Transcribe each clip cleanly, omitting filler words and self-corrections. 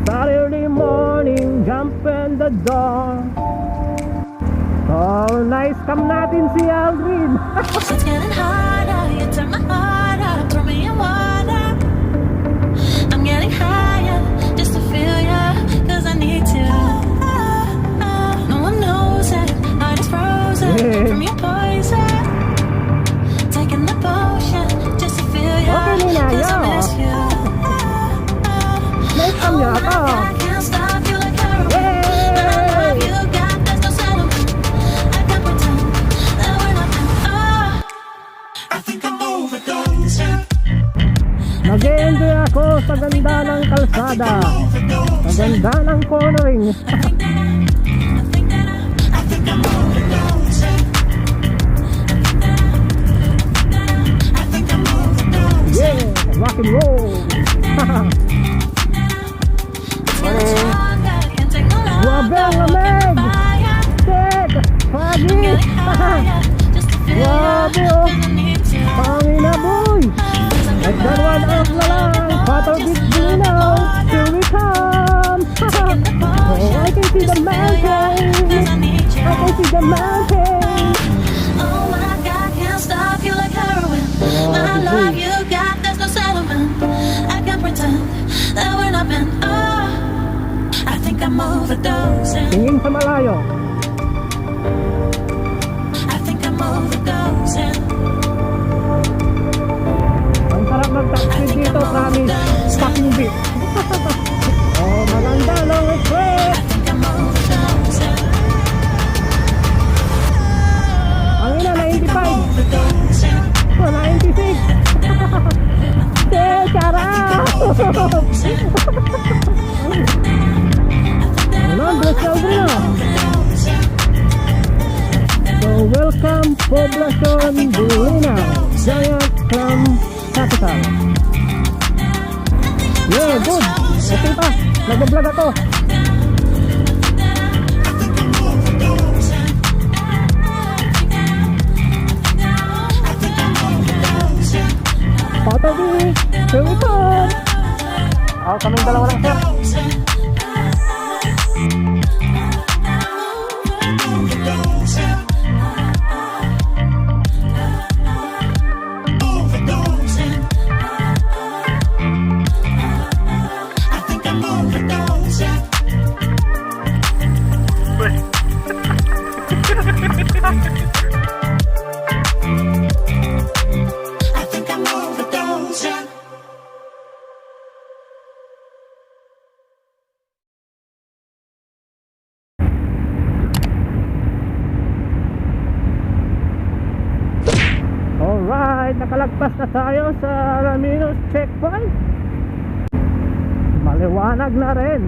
Saturday morning, jump in the door. So nice, come natin si Aldrin. It's getting harder, you turn my heart up, throw me in water. I'm getting higher, just to feel ya, cause I need to. No one knows it, heart is frozen from your poison. Taking the potion, just to feel ya, Okay, Nina, cause I miss you. Nice, come Oh my yata. God, I can't stop you like heroin. And I love you, God, there's no settlement. I can't pretend that we're not meant. Oh, I think I'm overdosing. Nag-enjoy ako sa ganda ng kalsada, sa ganda ng cornering. Yeah, rock and roll. Grabe ang lamig. Shit, pagi. Grabe oh. Pangina boy. Let's get one up na lang. Pato Beach Bulinaw, here we come. Oh, I can see the mountain. I can see the mountain. Oh my God, can't stop you like heroin. I love you, God, there's no settlement. I can't pretend that we're not meant. Oh, I think I'm overdosing. Tingin sa malayo. I think I'm overdosing. Ang sarap mag-taxi dito, promise. Fucking beat. Oh, maganda, long express. I think I'm overdosing. Ang ina, 95. Overdosing. Oh, 96. Charot. Ano, bless na na. So, welcome, Poblacion Bulinaw, Giant Clam Capital. Yeah, good. Okay pa, nag-vlog ako. Patabi, here we come. Kaming dalawa lang, sir. Alright, nakalagpas na tayo sa Alaminos checkpoint. Maliwanag na rin.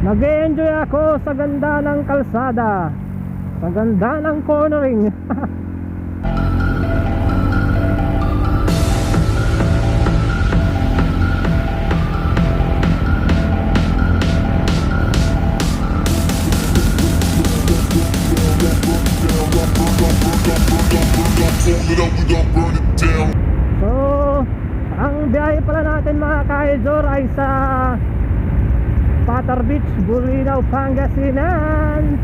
Nag-enjoy ako sa ganda ng kalsada, sa ganda ng cornering. So, ang biyahe pala natin mga ka-Izor ay sa Patar Beach, Bulinaw, Pangasinan.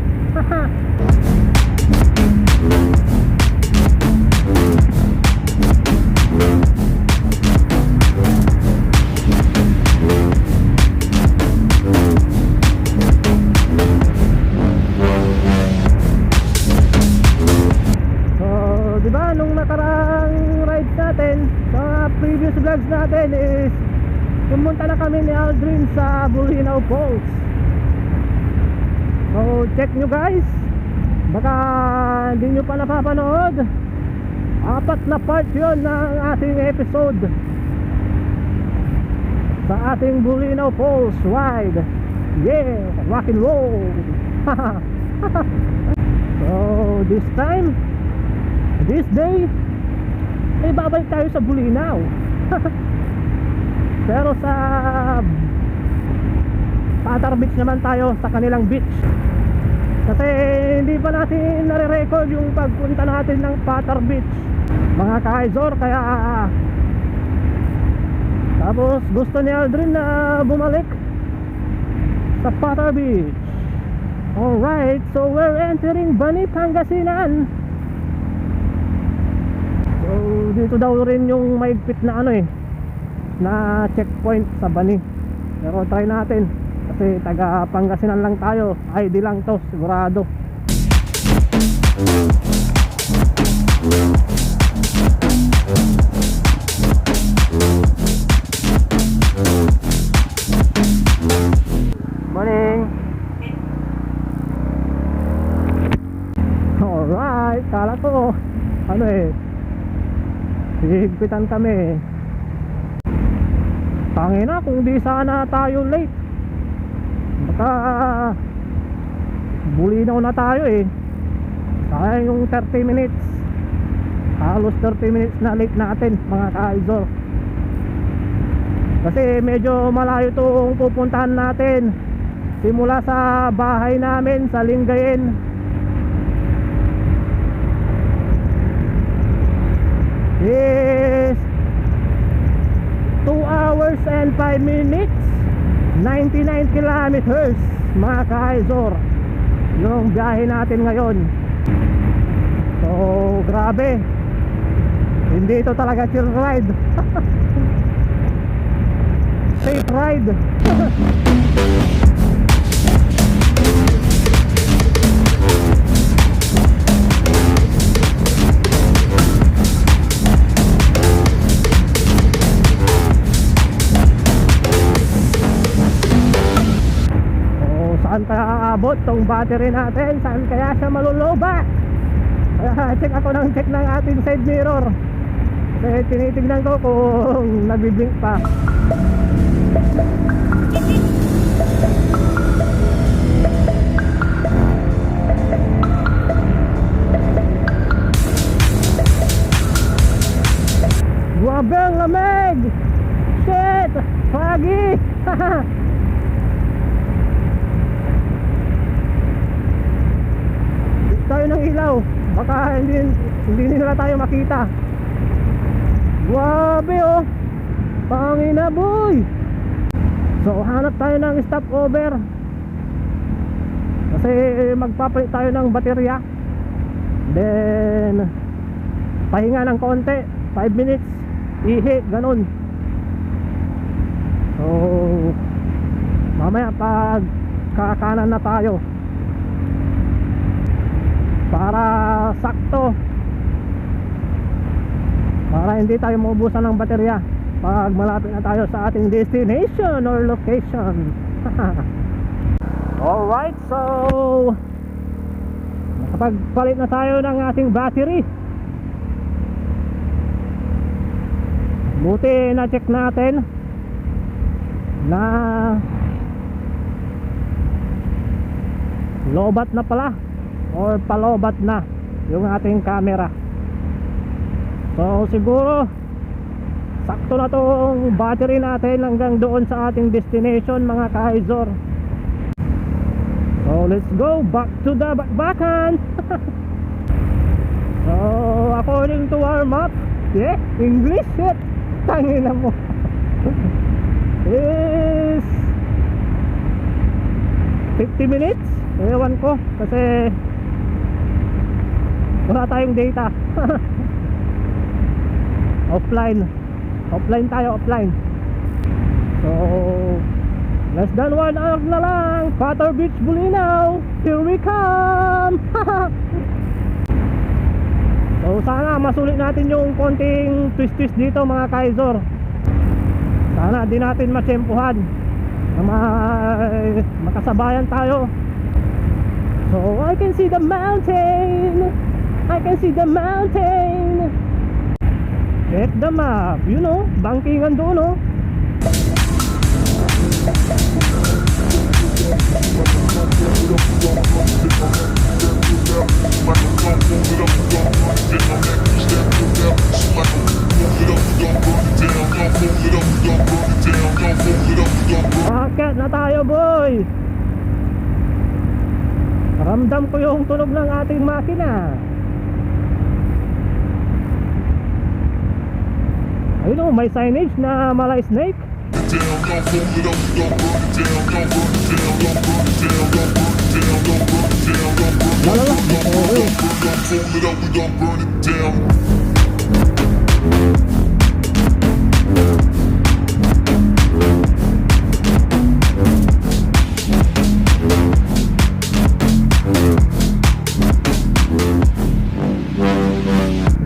Diba nung nakarang rides natin sa previous vlogs natin is pumunta na kami ni Aldrin sa Bulinaw Falls. So check nyo guys, baka hindi nyo pa napapanood. 4 na part yun ng ating episode sa ating Bulinaw Falls ride. Yeah, rock and roll. So this time, this day, ay babalik tayo sa Bulinaw. Pero sa Patar Beach naman tayo sa kanilang beach. Kasi hindi pa natin nare-record yung pagpunta natin ng Patar Beach, mga ka-Izor. Kaya tapos gusto ni Aldrin na bumalik sa Patar Beach. Alright, so we're entering Bani, Pangasinan. So dito daw rin yung maigpit na na checkpoint sa Bani. Pero try natin kasi taga Pangasinan lang tayo. ID lang to, sigurado. Morning. Alright, kala ko higpitan kami. Tangina, kung di sana tayo late, baka bulinaw na tayo sayang yung 30 minutes. Halos 30 minutes na late natin, mga ka-Izor. Kasi medyo malayo itong pupuntahan natin. Simula sa bahay namin sa Lingayen is 2 hours and 5 minutes, 99 kilometers, mga ka-Izor, yung biyahe natin ngayon. So grabe, hindi ito talaga chill ride. Safe ride. Saan kaya aabot tong battery natin? Saan kaya siya malulobat? Kaya check ako ng check ng ating side mirror. Kasi tinitignan ko kung nagbiblink pa. Grabe ang lamig! Shit! Foggy! Tayo ng ilaw, baka hindi nila tayo makita. Grabe pangina boy. So hanap tayo ng stopover kasi magpapalit tayo ng baterya. Then pahinga ng konti, 5 minutes, ihi, ganun. So mamaya pag kakanan na tayo para sakto, para hindi tayo maubusan ng baterya pag malapit na tayo sa ating destination or location. Alright, so nakapagpalit na tayo ng ating battery. Buti na check natin na lobat na pala or palobat na yung ating camera. So siguro sakto na tong battery natin hanggang doon sa ating destination, mga ka-Izor. So let's go back to the bakbakan. So according to our map, English shit, tangina mo. Is 50 minutes, ewan ko kasi wala tayong data. Offline tayo, offline. So less than 1 hour na lang, Patar Beach, Bulinaw, here we come. So sana masulit natin yung konting twist dito, mga ka-Izor. Sana di natin matsempuhan na makasabayan tayo. So I can see the mountain, I can see the mountain. Check the map, you know, bangkingan doon Akit na tayo, boy. Ramdam ko yung tunog ng ating makina. Ayun o, may signage na Malay Snake. Lalala. Okay.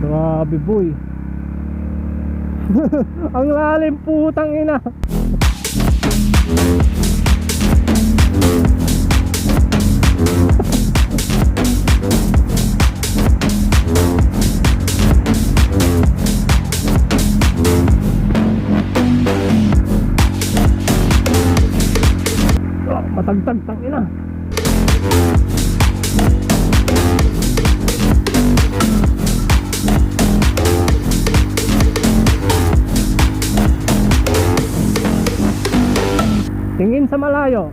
Grabe boy. Ang lalim, putang ina. Matagtag tang ina. Tingin sa malayo.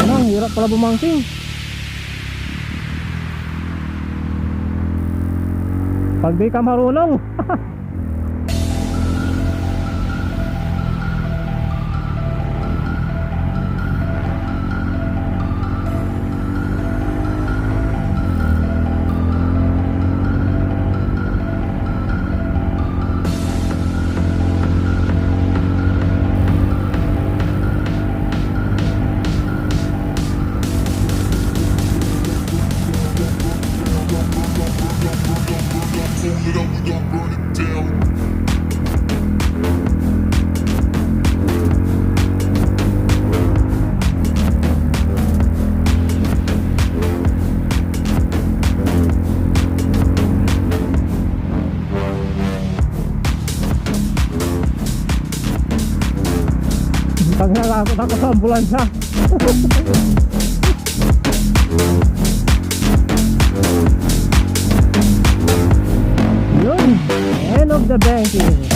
Ang hirap pala bumangking. Pag di ka marunong. Pag nalakot ako sa ambulansya. Yun, end of the banking.